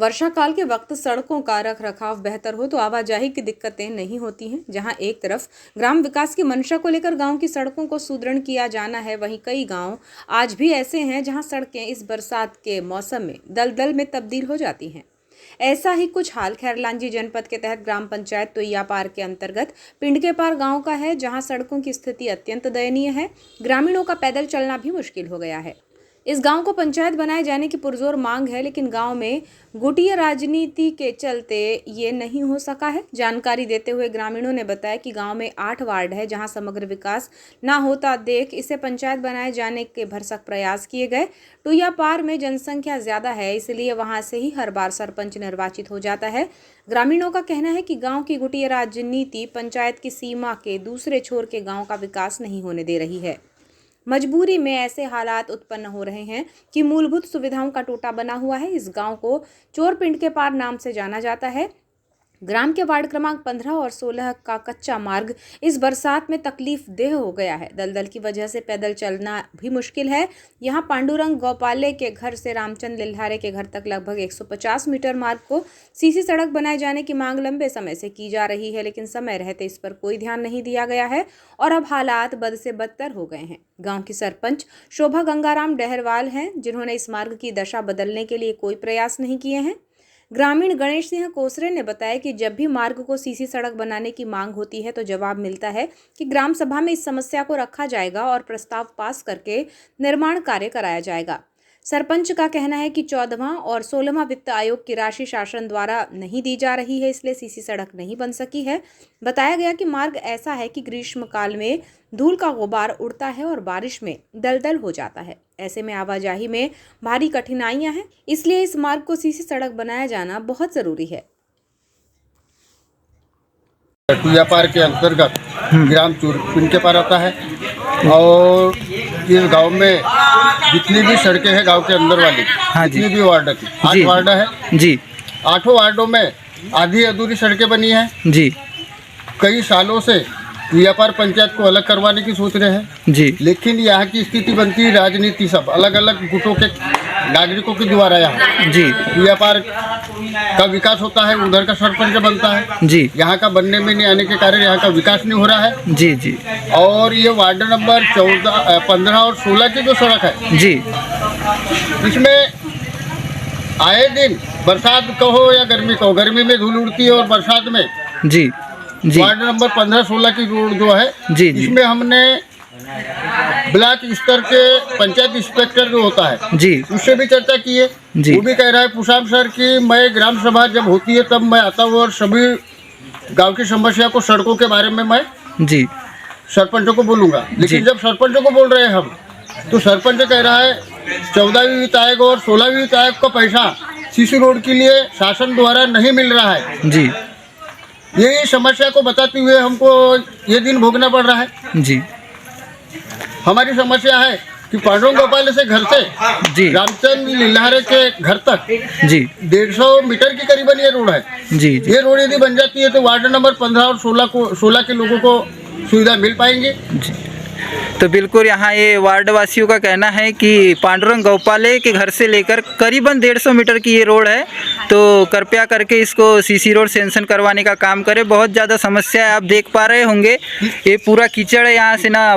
वर्षा काल के वक्त सड़कों का रख रखाव बेहतर हो तो आवाजाही की दिक्कतें नहीं होती हैं। जहां एक तरफ ग्राम विकास की मंशा को लेकर गांव की सड़कों को सुदृढ़ किया जाना है, वहीं कई गांव आज भी ऐसे हैं जहां सड़कें इस बरसात के मौसम में दलदल में तब्दील हो जाती हैं। ऐसा ही कुछ हाल खैरलांजी जनपद के तहत ग्राम पंचायत तोइया पार के अंतर्गत पिंड के पार गांव का है, जहां सड़कों की स्थिति अत्यंत दयनीय है। ग्रामीणों का पैदल चलना भी मुश्किल हो गया है। इस गांव को पंचायत बनाए जाने की पुरजोर मांग है, लेकिन गांव में गुटिया राजनीति के चलते ये नहीं हो सका है। जानकारी देते हुए ग्रामीणों ने बताया कि गांव में 8 वार्ड है, जहां समग्र विकास ना होता देख इसे पंचायत बनाए जाने के भरसक प्रयास किए गए। टोइया पार में जनसंख्या ज्यादा है, इसलिए वहां से ही हर बार सरपंच निर्वाचित हो जाता है। ग्रामीणों का कहना है कि गांव की गुटिया राजनीति पंचायत की सीमा के दूसरे छोर के गाँव का विकास नहीं होने दे रही है। मजबूरी में ऐसे हालात उत्पन्न हो रहे हैं कि मूलभूत सुविधाओं का टोटा बना हुआ है। इस गांव को चोर पिंड के पार नाम से जाना जाता है। ग्राम के वार्ड क्रमांक 15 और 16 का कच्चा मार्ग इस बरसात में तकलीफ देह हो गया है। दलदल की वजह से पैदल चलना भी मुश्किल है। यहाँ पांडुरंग गौपाले के घर से रामचंद लिल्हारे के घर तक लगभग 150 मीटर मार्ग को सीसी सड़क बनाए जाने की मांग लंबे समय से की जा रही है, लेकिन समय रहते इस पर कोई ध्यान नहीं दिया गया है और अब हालात बद से बदतर हो गए हैं। गांव की सरपंच शोभा गंगाराम डहरवाल हैं, जिन्होंने इस मार्ग की दशा बदलने के लिए कोई प्रयास नहीं किए हैं। ग्रामीण गणेश सिंह कोसरे ने बताया कि जब भी मार्ग को सीसी सड़क बनाने की मांग होती है तो जवाब मिलता है कि ग्राम सभा में इस समस्या को रखा जाएगा और प्रस्ताव पास करके निर्माण कार्य कराया जाएगा। सरपंच का कहना है कि 14वां और 16वां वित्त आयोग की राशि शासन द्वारा नहीं दी जा रही है, इसलिए सीसी सड़क नहीं बन सकी है। बताया गया कि मार्ग ऐसा है कि ग्रीष्म काल में धूल का गुबार उड़ता है और बारिश में दलदल हो जाता है। ऐसे में आवाजाही में भारी कठिनाइयां हैं, इसलिए इस मार्ग को सीसी सड़क बनाया जाना बहुत जरूरी है। टोइया पार के अंतर्गत ग्राम चोरपिंड के पार आता है और इस गांव में जितनी भी सड़कें हैं गांव के अंदर वाली, जितनी भी वार्ड की 8 वार्ड है जी। 8 वार्डों में आधी अधूरी सड़कें बनी हैं जी। कई सालों से टोइया पार पंचायत को अलग करवाने की सोच रहे हैं जी, लेकिन यहाँ की स्थिति बनती है राजनीति सब अलग अलग गुटों के नागरिकों के द्वारा यहाँ जी टोइया पार का विकास होता है, उधर का सरपंच बनता है जी। यहाँ का बनने में नहीं आने के कारण यहाँ का विकास नहीं हो रहा है जी जी। और ये वार्ड नंबर 14, 15 और 16 की जो सड़क है जी, इसमें आए दिन बरसात कहो या गर्मी कहो, गर्मी में धूल उड़ती है और बरसात में जी जी। वार्ड नंबर 15-16 की रोड जो है जी जी, इसमें हमने ब्लॉक स्तर के पंचायत इंस्पेक्टर जो होता है जी, उससे भी चर्चा की है जी। वो भी कह रहा है पुषाम सर कि मैं ग्राम सभा जब होती है तब मैं आता हूँ और सभी गांव की समस्या को सड़कों के बारे में मैं जी सरपंचों को बोलूँगा। लेकिन जब सरपंचों को बोल रहे हैं हम, तो सरपंच कह रहा है 14वीं वित्त आयोग और 16वीं वित्त आयोग का पैसा सीसी रोड के लिए शासन द्वारा नहीं मिल रहा है जी। यही समस्या को बताते हुए हमको ये दिन भोगना पड़ रहा है जी। हमारी समस्या है कि पांडुरंग गौपाले से घर से जी रामचंद लिल्हारे के घर तक जी 150 मीटर की करीबन ये रोड है जी, जी। ये रोड यदि बन जाती है तो वार्ड नंबर 15 और 16 के लोगों को सुविधा मिल पाएंगे जी। तो बिल्कुल यहाँ ये वार्ड वासियों का कहना है कि पांडुरंग गौपाले के घर से लेकर करीबन 150 मीटर की ये रोड है, तो कृपया करके इसको सीसी रोड सेंक्शन करवाने का काम करें। बहुत ज़्यादा समस्या है, आप देख पा रहे होंगे ये पूरा कीचड़ है यहाँ से ना।